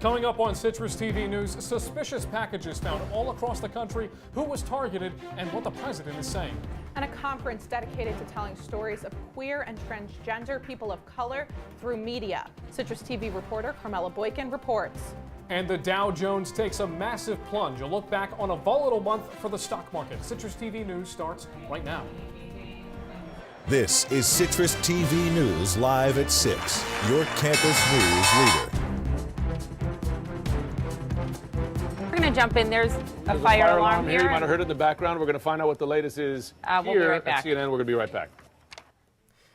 Coming up on Citrus TV News, suspicious packages found all across the country, who was targeted, and what the president is saying. And a conference dedicated to telling stories of queer and transgender people of color through media. Citrus TV reporter Carmella Boykin reports. And the Dow Jones takes a massive plunge. A look back on a volatile month for the stock market. Citrus TV News starts right now. This is Citrus TV News live at 6, your campus news leader. We're going to jump in. There's a fire alarm here. You might have heard it in the background. We're going to find out what the latest is we'll here be right back. at CNN. We're going to be right back.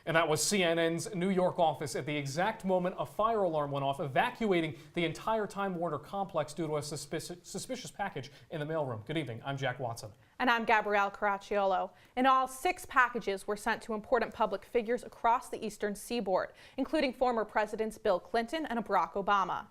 And that was CNN's New York office at the exact moment a fire alarm went off, evacuating the entire Time Warner complex due to a suspicious package in the mailroom. Good evening. I'm Jack Watson. And I'm Gabrielle Caracciolo. In all, 6 packages were sent to important public figures across the eastern seaboard, including former Presidents Bill Clinton and Barack Obama.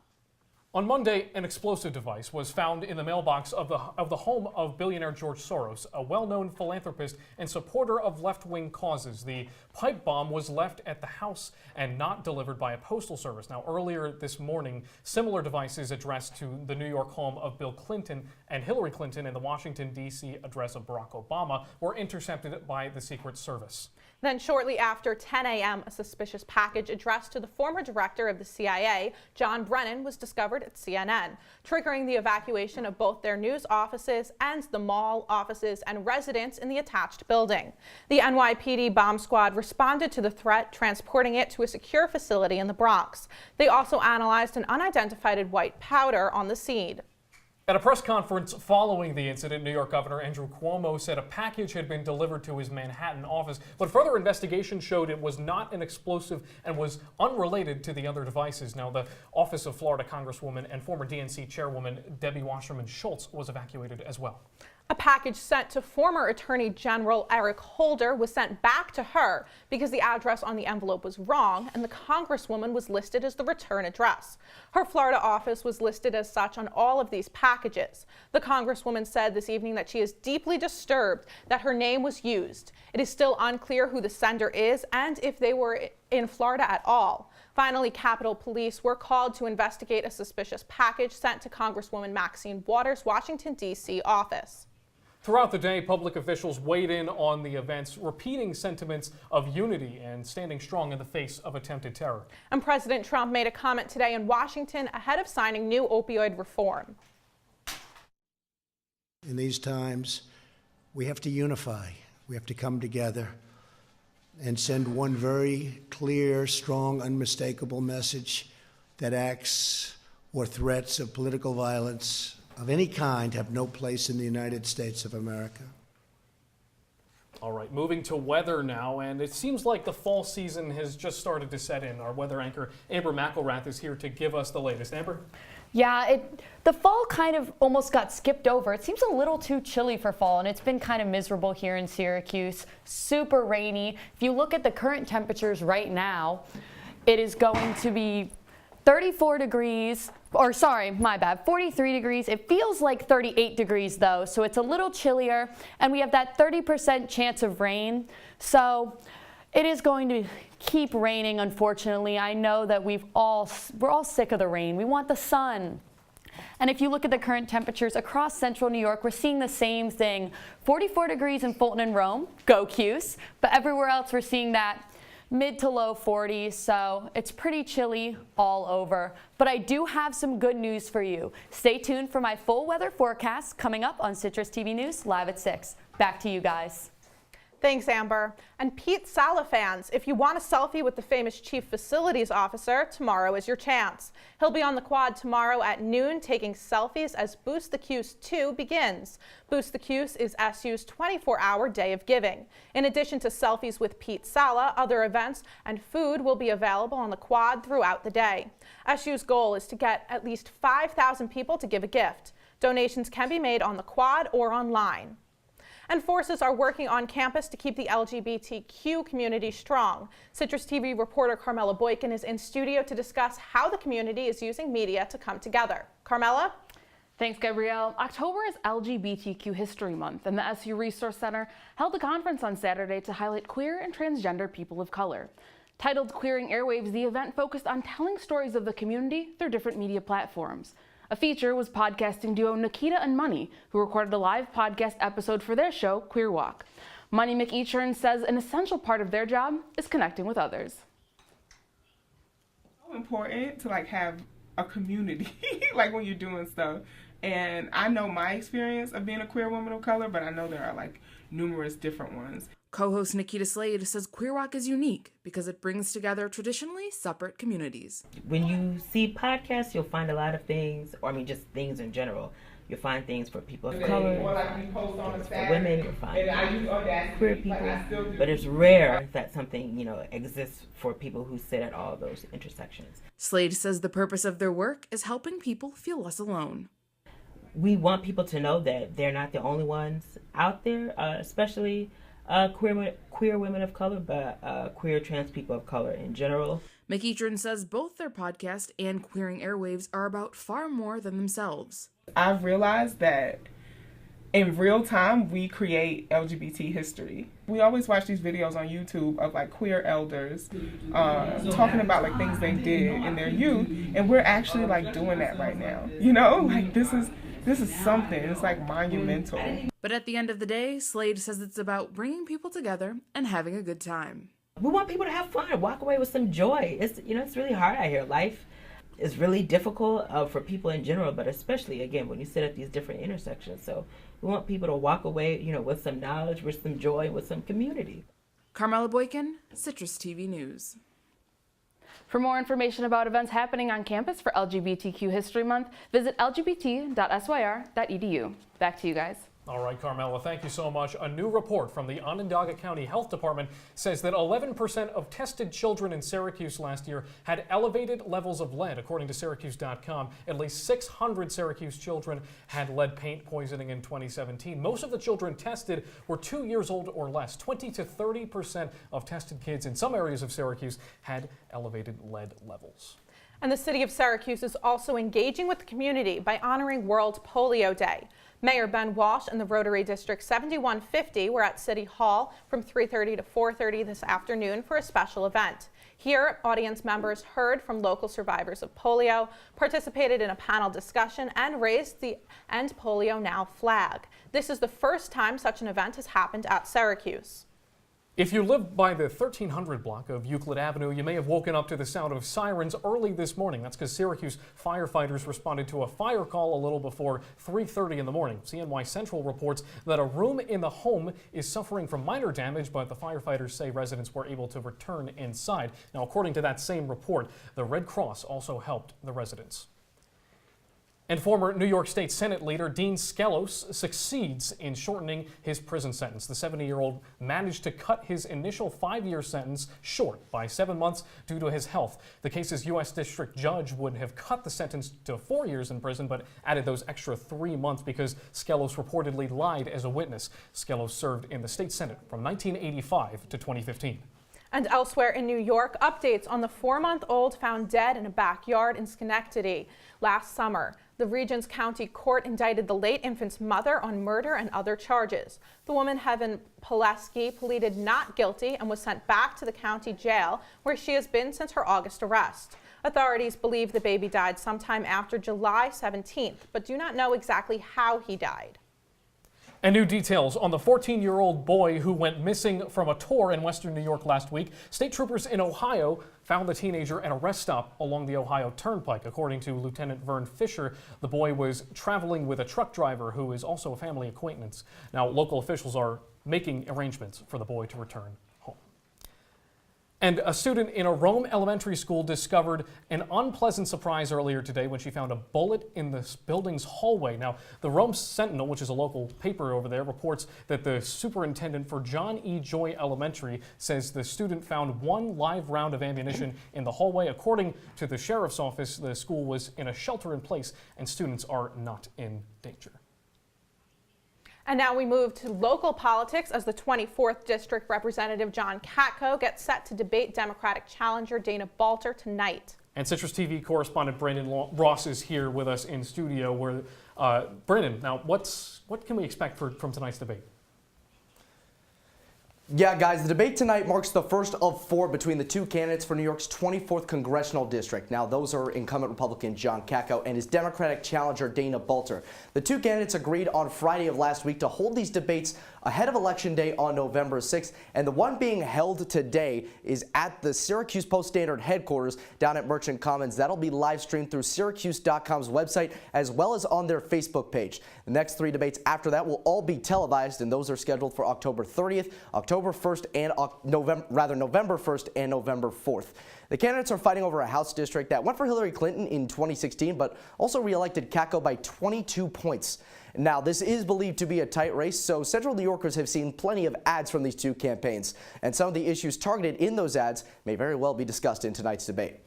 On Monday, an explosive device was found in the mailbox of the home of billionaire George Soros, a well-known philanthropist and supporter of left-wing causes. The pipe bomb was left at the house and not delivered by a postal service. Now, earlier this morning, similar devices addressed to the New York home of Bill Clinton and Hillary Clinton and the Washington, D.C. address of Barack Obama were intercepted by the Secret Service. Then shortly after 10 a.m., a suspicious package addressed to the former director of the CIA, John Brennan, was discovered at CNN, triggering the evacuation of both their news offices and the mall offices and residents in the attached building. The NYPD bomb squad responded to the threat, transporting it to a secure facility in the Bronx. They also analyzed an unidentified white powder on the scene. At a press conference following the incident, New York Governor Andrew Cuomo said a package had been delivered to his Manhattan office, but further investigation showed it was not an explosive and was unrelated to the other devices. Now, the office of Florida Congresswoman and former DNC Chairwoman Debbie Wasserman Schultz was evacuated as well. A package sent to former Attorney General Eric Holder was sent back to her because the address on the envelope was wrong and the Congresswoman was listed as the return address. Her Florida office was listed as such on all of these packages. The Congresswoman said this evening that she is deeply disturbed that her name was used. It is still unclear who the sender is and if they were in Florida at all. Finally, Capitol Police were called to investigate a suspicious package sent to Congresswoman Maxine Waters' Washington, D.C. office. Throughout the day, public officials weighed in on the events, repeating sentiments of unity and standing strong in the face of attempted terror. And President Trump made a comment today in Washington ahead of signing new opioid reform. In these times, we have to unify. We have to come together and send one very clear, strong, unmistakable message that acts or threats of political violence of any kind have no place in the United States of America. All right, moving to weather now, and it seems like the fall season has just started to set in. Our weather anchor, Amber McElrath, is here to give us the latest. Amber? Yeah, the fall kind of almost got skipped over. It seems a little too chilly for fall, and it's been kind of miserable here in Syracuse. Super rainy. If you look at the current temperatures right now, it is going to be 34 degrees, or sorry, my bad, 43 degrees. It feels like 38 degrees though, so it's a little chillier, and we have that 30% chance of rain. So it is going to keep raining, unfortunately. I know that we're all sick of the rain. We want the sun. And if you look at the current temperatures across central New York, we're seeing the same thing. 44 degrees in Fulton and Rome, go Cuse, but everywhere else we're seeing that mid to low 40s, so it's pretty chilly all over. But I do have some good news for you. Stay tuned for my full weather forecast coming up on Citrus TV News live at 6. Back to you guys. Thanks, Amber. And Pete Sala fans, if you want a selfie with the famous Chief Facilities Officer, tomorrow is your chance. He'll be on the quad tomorrow at noon taking selfies as Boost the Cuse 2 begins. Boost the Cuse is SU's 24-hour day of giving. In addition to selfies with Pete Sala, other events and food will be available on the quad throughout the day. SU's goal is to get at least 5,000 people to give a gift. Donations can be made on the quad or online. And forces are working on campus to keep the LGBTQ community strong. Citrus TV reporter Carmella Boykin is in studio to discuss how the community is using media to come together. Carmella? Thanks, Gabrielle. October is LGBTQ History Month, and the SU Resource Center held a conference on Saturday to highlight queer and transgender people of color. Titled Queering Airwaves, the event focused on telling stories of the community through different media platforms. A feature was podcasting duo Nikita and Money, who recorded a live podcast episode for their show, Queer Walk. Money McEachern says an essential part of their job is connecting with others. So important to have a community, when you're doing stuff. And I know my experience of being a queer woman of color, but I know there are numerous different ones. Co-host Nikita Slade says Queer Walk is unique because it brings together traditionally separate communities. When you see podcasts, you'll find a lot of things, just things in general. You'll find things for people of color, things for women, you'll find queer people, but it's rare that something, exists for people who sit at all those intersections. Slade says the purpose of their work is helping people feel less alone. We want people to know that they're not the only ones out there, especially queer women of color, but queer trans people of color in general. McEachern says both their podcast and Queering Airwaves are about far more than themselves. I've realized that in real time, we create LGBT history. We always watch these videos on YouTube of queer elders talking about things they did in their youth, and we're actually doing that right now. This is something. It's monumental. But at the end of the day, Slade says it's about bringing people together and having a good time. We want people to have fun, walk away with some joy. It's really hard out here. Life is really difficult for people in general, but especially, again, when you sit at these different intersections. So we want people to walk away, with some knowledge, with some joy, with some community. Carmella Boykin, CitrusTV News. For more information about events happening on campus for LGBTQ History Month, visit lgbt.syr.edu. Back to you guys. All right, Carmella, thank you so much. A new report from the Onondaga County Health Department says that 11% of tested children in Syracuse last year had elevated levels of lead. According to Syracuse.com, at least 600 Syracuse children had lead paint poisoning in 2017. Most of the children tested were 2 years old or less. 20 to 30% of tested kids in some areas of Syracuse had elevated lead levels. And the city of Syracuse is also engaging with the community by honoring World Polio Day. Mayor Ben Walsh and the Rotary District 7150 were at City Hall from 3:30 to 4:30 this afternoon for a special event. Here, audience members heard from local survivors of polio, participated in a panel discussion, and raised the End Polio Now flag. This is the first time such an event has happened at Syracuse. If you live by the 1300 block of Euclid Avenue, you may have woken up to the sound of sirens early this morning. That's because Syracuse firefighters responded to a fire call a little before 3:30 in the morning. CNY Central reports that a room in the home is suffering from minor damage, but the firefighters say residents were able to return inside. Now, according to that same report, the Red Cross also helped the residents. And former New York State Senate leader Dean Skelos succeeds in shortening his prison sentence. The 70-year-old managed to cut his initial 5-year sentence short by 7 months due to his health. The case's U.S. District Judge would have cut the sentence to 4 years in prison, but added those extra 3 months because Skelos reportedly lied as a witness. Skelos served in the state Senate from 1985 to 2015. And elsewhere in New York, updates on the 4-month-old found dead in a backyard in Schenectady last summer. The Regents County Court indicted the late infant's mother on murder and other charges. The woman, Heaven Pileski, pleaded not guilty and was sent back to the county jail, where she has been since her August arrest. Authorities believe the baby died sometime after July 17th, but do not know exactly how he died. And new details on the 14-year-old boy who went missing from a tour in western New York last week. State troopers in Ohio found the teenager at a rest stop along the Ohio Turnpike. According to Lieutenant Vern Fisher, the boy was traveling with a truck driver who is also a family acquaintance. Now, local officials are making arrangements for the boy to return home. And a student in a Rome elementary school discovered an unpleasant surprise earlier today when she found a bullet in the building's hallway. Now, the Rome Sentinel, which is a local paper over there, reports that the superintendent for John E. Joy Elementary says the student found 1 live round of ammunition in the hallway. According to the sheriff's office, the school was in a shelter-in-place and students are not in danger. And now we move to local politics as the 24th District Representative John Katko gets set to debate Democratic challenger Dana Balter tonight. And Citrus TV correspondent Brandon Ross is here with us in studio. Brandon, now what can we expect from tonight's debate? Yeah, guys, the debate tonight marks the first of 4 between the 2 candidates for New York's 24th congressional district. Now, those are incumbent Republican John Katko and his Democratic challenger Dino Balter. The 2 candidates agreed on Friday of last week to hold these debates ahead of Election Day on November 6th, and the one being held today is at the Syracuse Post-Standard headquarters down at Merchant Commons. That'll be live streamed through Syracuse.com's website as well as on their Facebook page. The next 3 debates after that will all be televised, and those are scheduled for October 30th, October 1st, and November 1st and November 4th. The candidates are fighting over a House district that went for Hillary Clinton in 2016, but also re-elected Katko by 22 points. Now, this is believed to be a tight race, so Central New Yorkers have seen plenty of ads from these 2 campaigns, and some of the issues targeted in those ads may very well be discussed in tonight's debate.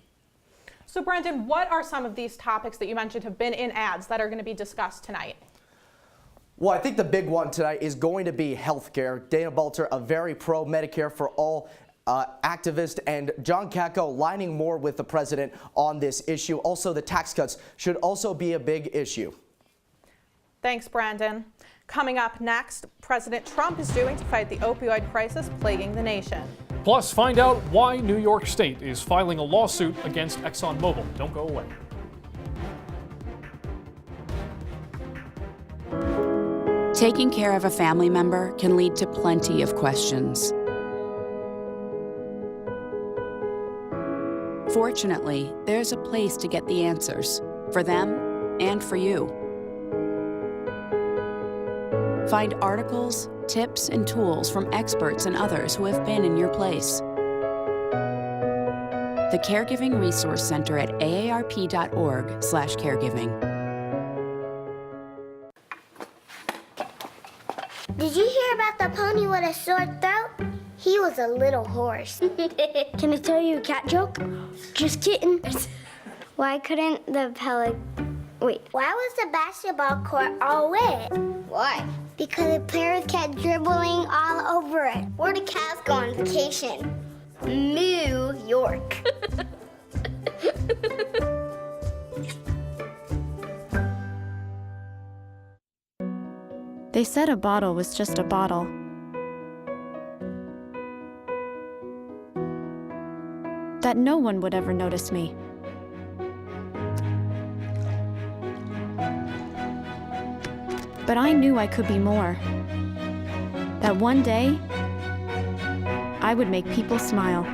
So, Brandon, what are some of these topics that you mentioned have been in ads that are going to be discussed tonight? Well, I think the big one tonight is going to be health care. Dana Balter, a very pro-Medicare for all activist, and John Katko lining more with the president on this issue. Also, the tax cuts should also be a big issue. Thanks, Brandon. Coming up next, President Trump is doing to fight the opioid crisis plaguing the nation. Plus, find out why New York State is filing a lawsuit against ExxonMobil. Don't go away. Taking care of a family member can lead to plenty of questions. Fortunately, there's a place to get the answers, for them and for you. Find articles, tips, and tools from experts and others who have been in your place. The Caregiving Resource Center at aarp.org/caregiving. Did you hear about the pony with a sore throat? He was a little horse. Can I tell you a cat joke? Just kidding. Why couldn't the Why was the basketball court all wet? Why? Because the players kept dribbling all over it. Where do cats go on vacation? New York. They said a bottle was just a bottle. That no one would ever notice me. But I knew I could be more. That one day, I would make people smile.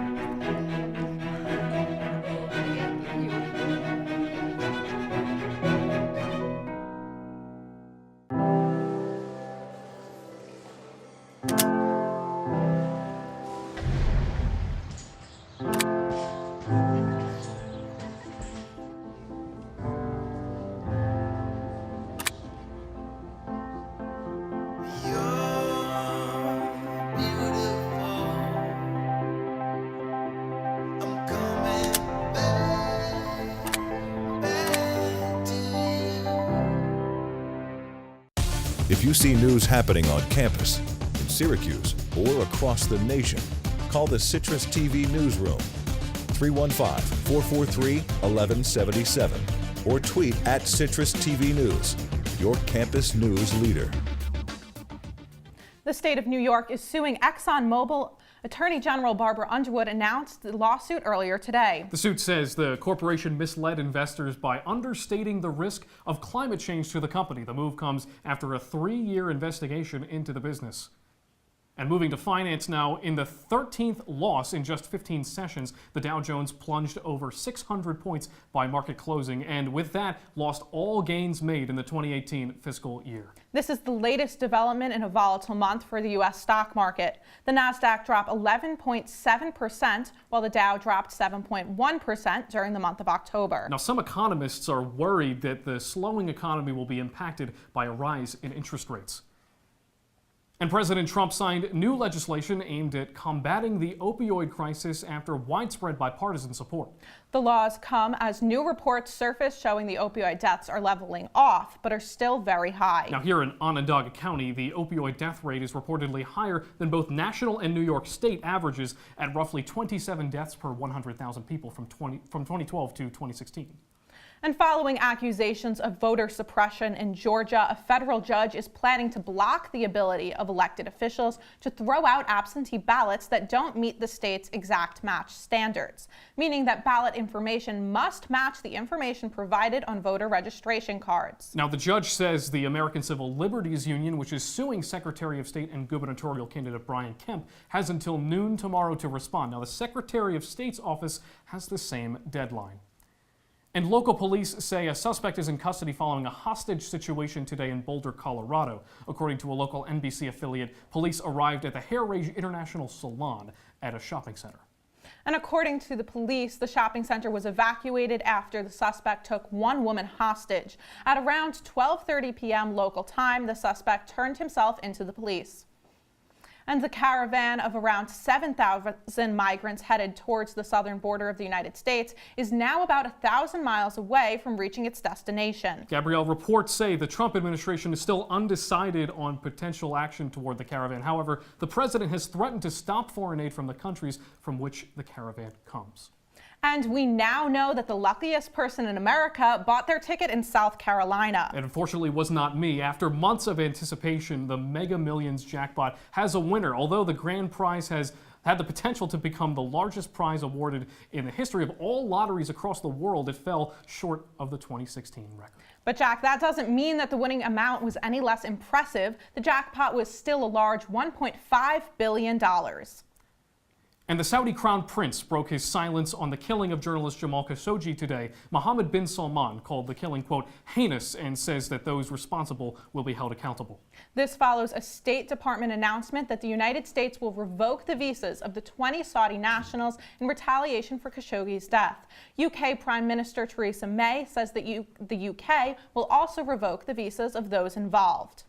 If you see news happening on campus, in Syracuse, or across the nation, call the CitrusTV Newsroom, 315-443-1177, or tweet at CitrusTV News, your campus news leader. The state of New York is suing ExxonMobil. Attorney General Barbara Underwood announced the lawsuit earlier today. The suit says the corporation misled investors by understating the risk of climate change to the company. The move comes after a 3-year investigation into the business. And moving to finance now, in the 13th loss in just 15 sessions, the Dow Jones plunged over 600 points by market closing, and with that, lost all gains made in the 2018 fiscal year. This is the latest development in a volatile month for the U.S. stock market. The Nasdaq dropped 11.7%, while the Dow dropped 7.1% during the month of October. Now, some economists are worried that the slowing economy will be impacted by a rise in interest rates. And President Trump signed new legislation aimed at combating the opioid crisis after widespread bipartisan support. The laws come as new reports surface showing the opioid deaths are leveling off, but are still very high. Now, here in Onondaga County, the opioid death rate is reportedly higher than both national and New York State averages at roughly 27 deaths per 100,000 people from 2012 to 2016. And following accusations of voter suppression in Georgia, a federal judge is planning to block the ability of elected officials to throw out absentee ballots that don't meet the state's exact match standards, meaning that ballot information must match the information provided on voter registration cards. Now, the judge says the American Civil Liberties Union, which is suing Secretary of State and gubernatorial candidate Brian Kemp, has until noon tomorrow to respond. Now, the Secretary of State's office has the same deadline. And local police say a suspect is in custody following a hostage situation today in Boulder, Colorado. According to a local NBC affiliate, police arrived at the Hair Rage International Salon at a shopping center. And according to the police, the shopping center was evacuated after the suspect took one woman hostage. At around 12:30 p.m. local time, the suspect turned himself into the police. And the caravan of around 7,000 migrants headed towards the southern border of the United States is now about 1,000 miles away from reaching its destination. Gabrielle, reports say the Trump administration is still undecided on potential action toward the caravan. However, the president has threatened to stop foreign aid from the countries from which the caravan comes. And we now know that the luckiest person in America bought their ticket in South Carolina. It unfortunately was not me. After months of anticipation, the Mega Millions jackpot has a winner. Although the grand prize has had the potential to become the largest prize awarded in the history of all lotteries across the world, it fell short of the 2016 record. But Jack, that doesn't mean that the winning amount was any less impressive. The jackpot was still a large $1.5 billion. And the Saudi crown prince broke his silence on the killing of journalist Jamal Khashoggi today. Mohammed bin Salman called the killing, quote, heinous, and says that those responsible will be held accountable. This follows a State Department announcement that the United States will revoke the visas of the 20 Saudi nationals in retaliation for Khashoggi's death. UK Prime Minister Theresa May says that the UK will also revoke the visas of those involved.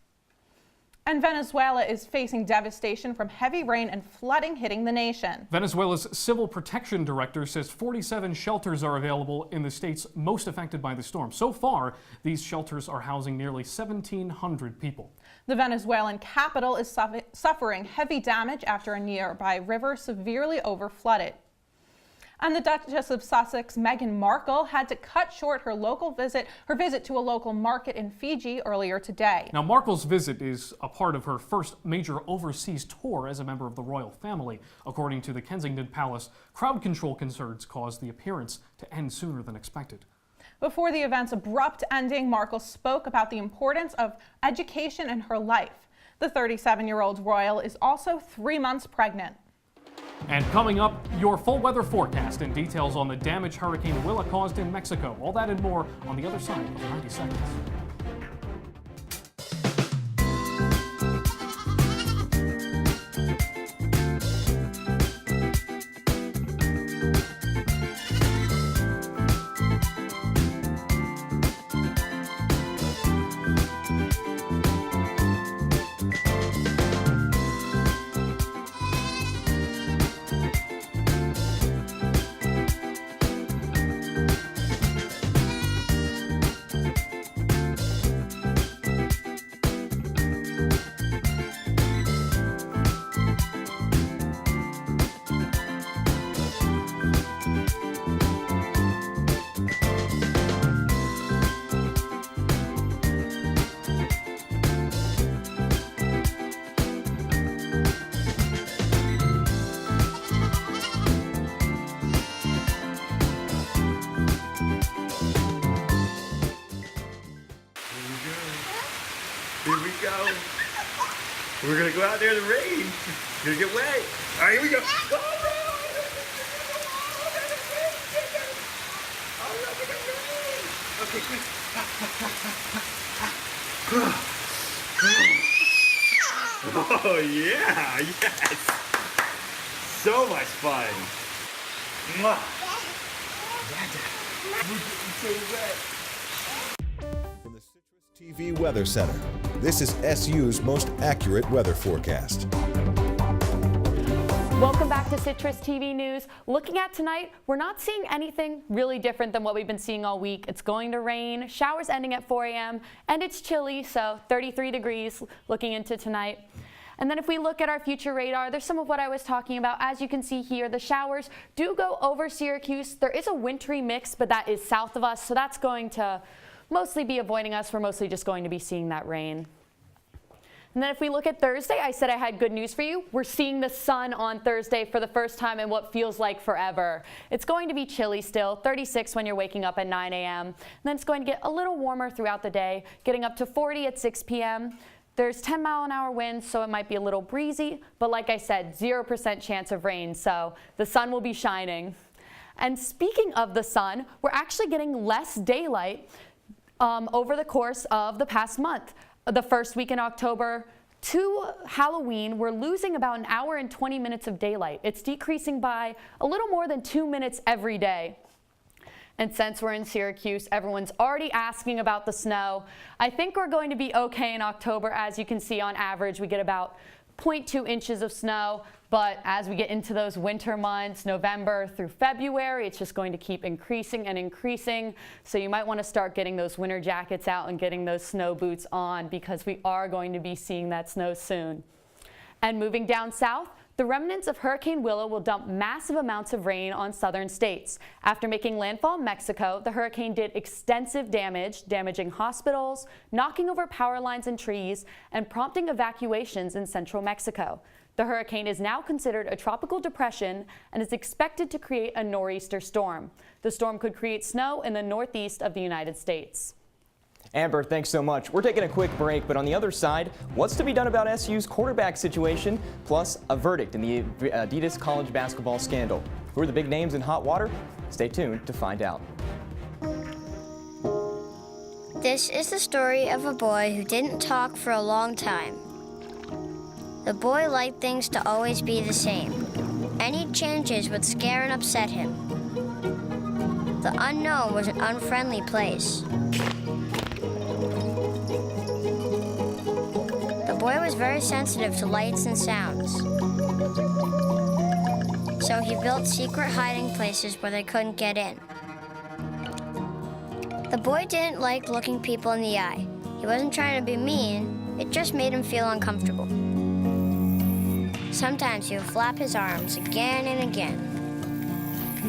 And Venezuela is facing devastation from heavy rain and flooding hitting the nation. Venezuela's Civil Protection Director says 47 shelters are available in the states most affected by the storm. So far, these shelters are housing nearly 1,700 people. The Venezuelan capital is suffering heavy damage after a nearby river severely overflooded. And the Duchess of Sussex, Meghan Markle, had to cut short her visit to a local market in Fiji earlier today. Now, Markle's visit is a part of her first major overseas tour as a member of the royal family. According to the Kensington Palace, crowd control concerns caused the appearance to end sooner than expected. Before the event's abrupt ending, Markle spoke about the importance of education in her life. The 37-year-old royal is also 3 months pregnant. And coming up, your full weather forecast and details on the damage Hurricane Willa caused in Mexico. All that and more on the other side of 90 seconds. Here we go. We're gonna go out there in the rain. We're gonna get wet. All right, here we go. Go, okay, quick. Oh yeah, yes. So much fun. Mwah. From the CitrusTV Weather Center, this is SU's most accurate weather forecast. Welcome back to Citrus TV News. Looking at tonight, we're not seeing anything really different than what we've been seeing all week. It's going to rain, showers ending at 4 a.m., and it's chilly, so 33 degrees looking into tonight. And then if we look at our future radar, there's some of what I was talking about. As you can see here, the showers do go over Syracuse. There is a wintry mix, but that is south of us, so that's going to mostly be avoiding us. We're mostly just going to be seeing that rain. And then if we look at Thursday, I said I had good news for you. We're seeing the sun on Thursday for the first time in what feels like forever. It's going to be chilly still, 36 when you're waking up at 9 a.m. And then it's going to get a little warmer throughout the day, getting up to 40 at 6 p.m. There's 10-mile-an-hour winds, so it might be a little breezy. But like I said, 0% chance of rain, so the sun will be shining. And speaking of the sun, we're actually getting less daylight over the course of the past month. The first week in October to Halloween, we're losing about an hour and 20 minutes of daylight. It's decreasing by a little more than 2 minutes every day. And since we're in Syracuse, everyone's already asking about the snow. I think we're going to be okay in October. As you can see, on average, we get about 0.2 inches of snow. But as we get into those winter months, November through February, it's just going to keep increasing and increasing. So you might want to start getting those winter jackets out and getting those snow boots on, because we are going to be seeing that snow soon. And moving down south, the remnants of Hurricane Willow will dump massive amounts of rain on southern states. After making landfall in Mexico, the hurricane did extensive damage, damaging hospitals, knocking over power lines and trees, and prompting evacuations in central Mexico. The hurricane is now considered a tropical depression and is expected to create a nor'easter storm. The storm could create snow in the northeast of the United States. Amber, thanks so much. We're taking a quick break, but on the other side, what's to be done about SU's quarterback situation, plus a verdict in the Adidas college basketball scandal. Who are the big names in hot water? Stay tuned to find out. This is the story of a boy who didn't talk for a long time. The boy liked things to always be the same. Any changes would scare and upset him. The unknown was an unfriendly place. The boy was very sensitive to lights and sounds. So he built secret hiding places where they couldn't get in. The boy didn't like looking people in the eye. He wasn't trying to be mean, it just made him feel uncomfortable. Sometimes he would flap his arms again and again.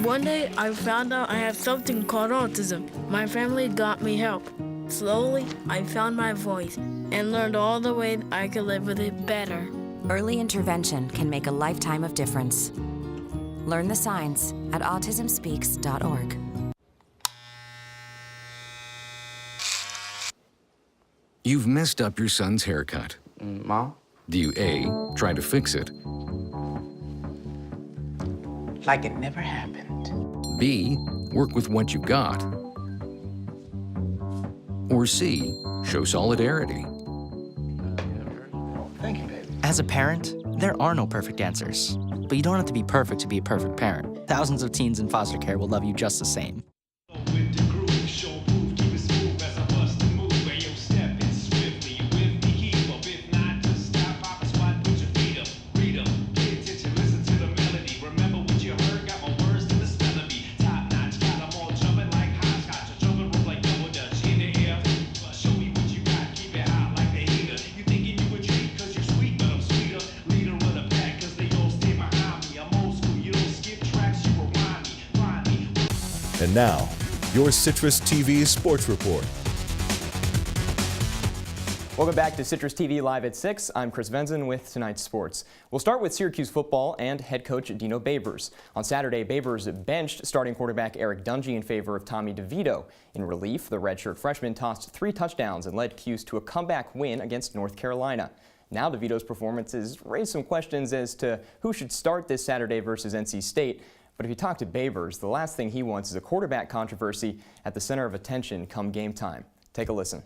One day, I found out I had something called autism. My family got me help. Slowly, I found my voice and learned all the ways I could live with it better. Early intervention can make a lifetime of difference. Learn the signs at autismspeaks.org. You've messed up your son's haircut. Mom? Do you A, try to fix it? Like it never happened. B, work with what you got? Or C, show solidarity? Thank you, baby. As a parent, there are no perfect answers. But you don't have to be perfect to be a perfect parent. Thousands of teens in foster care will love you just the same. And now, your CitrusTV Sports Report. Welcome back to Citrus TV Live at 6. I'm Chris Venzon with tonight's sports. We'll start with Syracuse football and head coach Dino Babers. On Saturday, Babers benched starting quarterback Eric Dungy in favor of Tommy DeVito. In relief, the redshirt freshman tossed 3 touchdowns and led Cuse to a comeback win against North Carolina. Now DeVito's performances raise some questions as to who should start this Saturday versus NC State. But if you talk to Babers, the last thing he wants is a quarterback controversy at the center of attention come game time. Take a listen.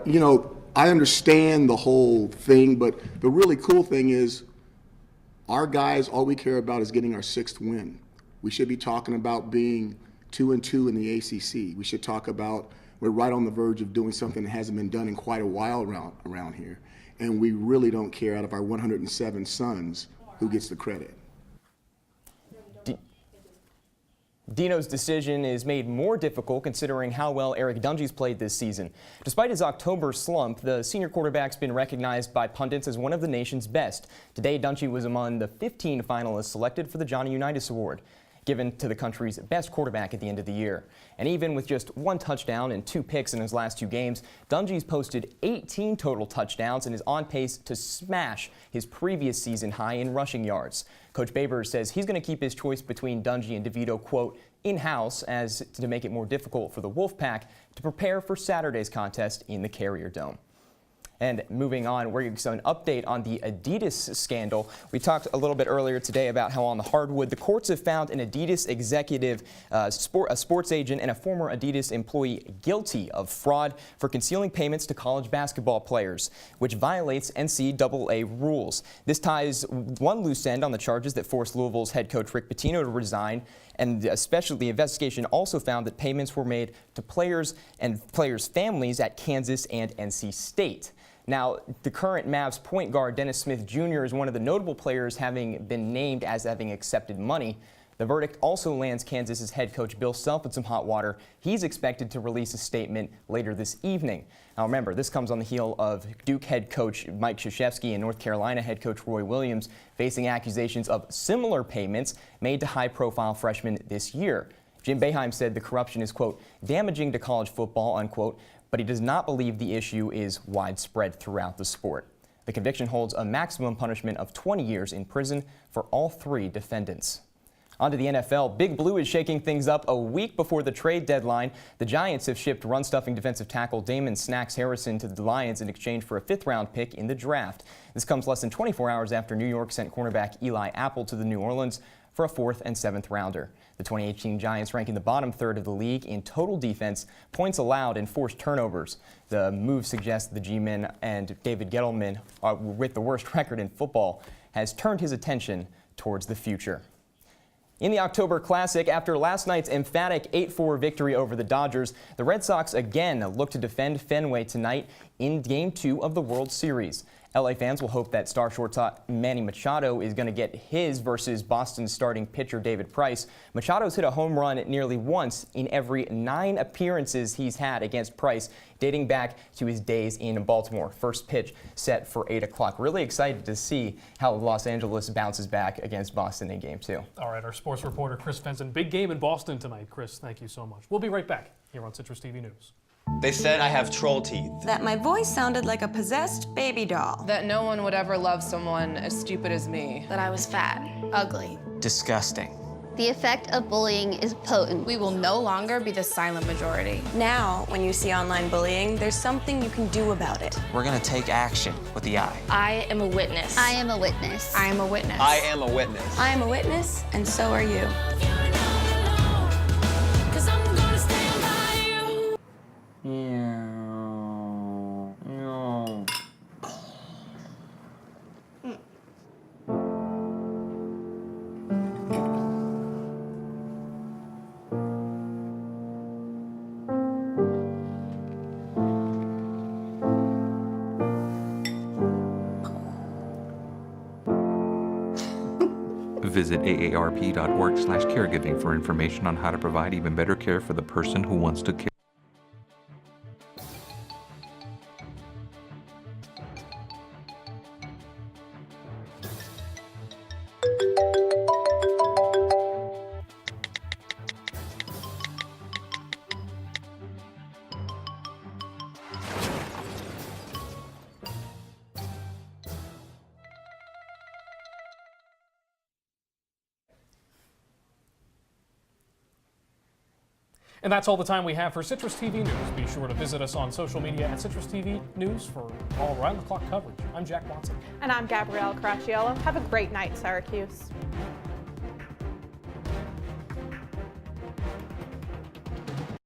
You know, I understand the whole thing, but the really cool thing is our guys, all we care about is getting our 6th win. We should be talking about being 2-2 in the ACC. We should talk about we're right on the verge of doing something that hasn't been done in quite a while around here. And we really don't care, out of our 107 sons, who gets the credit. Dino's decision is made more difficult considering how well Eric Dungey's played this season. Despite his October slump, the senior quarterback's been recognized by pundits as one of the nation's best. Today, Dungey was among the 15 finalists selected for the Johnny Unitas Award, given to the country's best quarterback at the end of the year. And even with just 1 touchdown and 2 picks in his last 2 games, Dungey's posted 18 total touchdowns and is on pace to smash his previous season high in rushing yards. Coach Babers says he's going to keep his choice between Dungey and DeVito, quote, in-house, as to make it more difficult for the Wolfpack to prepare for Saturday's contest in the Carrier Dome. And moving on, we're going to get an update on the Adidas scandal. We talked a little bit earlier today about how on the hardwood, the courts have found an Adidas executive, a sports agent, and a former Adidas employee guilty of fraud for concealing payments to college basketball players, which violates NCAA rules. This ties one loose end on the charges that forced Louisville's head coach Rick Pitino to resign. And especially the investigation also found that payments were made to players and players' families at Kansas and NC State. Now, the current Mavs point guard, Dennis Smith Jr., is one of the notable players having been named as having accepted money. The verdict also lands Kansas's head coach Bill Self in some hot water. He's expected to release a statement later this evening. Now remember, this comes on the heel of Duke head coach Mike Krzyzewski and North Carolina head coach Roy Williams facing accusations of similar payments made to high-profile freshmen this year. Jim Boeheim said the corruption is, quote, damaging to college football, unquote, but he does not believe the issue is widespread throughout the sport. The conviction holds a maximum punishment of 20 years in prison for all 3 defendants. On to the NFL. Big Blue is shaking things up a week before the trade deadline. The Giants have shipped run-stuffing defensive tackle Damon Snacks Harrison to the Lions in exchange for a 5th-round pick in the draft. This comes less than 24 hours after New York sent cornerback Eli Apple to the New Orleans for a 4th and 7th rounder. The 2018 Giants rank in the bottom third of the league in total defense, points allowed, and forced turnovers. The move suggests the G-men and David Gettleman, with the worst record in football, has turned his attention towards the future. In the October Classic, after last night's emphatic 8-4 victory over the Dodgers, the Red Sox again look to defend Fenway tonight in Game 2 of the World Series. LA fans will hope that star shortstop Manny Machado is going to get his versus Boston's starting pitcher David Price. Machado's hit a home run nearly once in every 9 appearances he's had against Price, dating back to his days in Baltimore. First pitch set for 8 o'clock. Really excited to see how Los Angeles bounces back against Boston in Game 2. All right, our sports reporter Chris Venzon. Big game in Boston tonight. Chris, thank you so much. We'll be right back here on Citrus TV News. They said I have troll teeth. That my voice sounded like a possessed baby doll. That no one would ever love someone as stupid as me. That I was fat, ugly. Disgusting. The effect of bullying is potent. We will no longer be the silent majority. Now, when you see online bullying, there's something you can do about it. We're gonna take action with the I. I am a witness. I am a witness. I am a witness. I am a witness. I am a witness, and so are you. Visit aarp.org/caregiving for information on how to provide even better care for the person who wants to care. And that's all the time we have for Citrus TV News. Be sure to visit us on social media at Citrus TV News for all around-the-clock coverage. I'm Jack Watson. And I'm Gabrielle Caracciolo. Have a great night, Syracuse.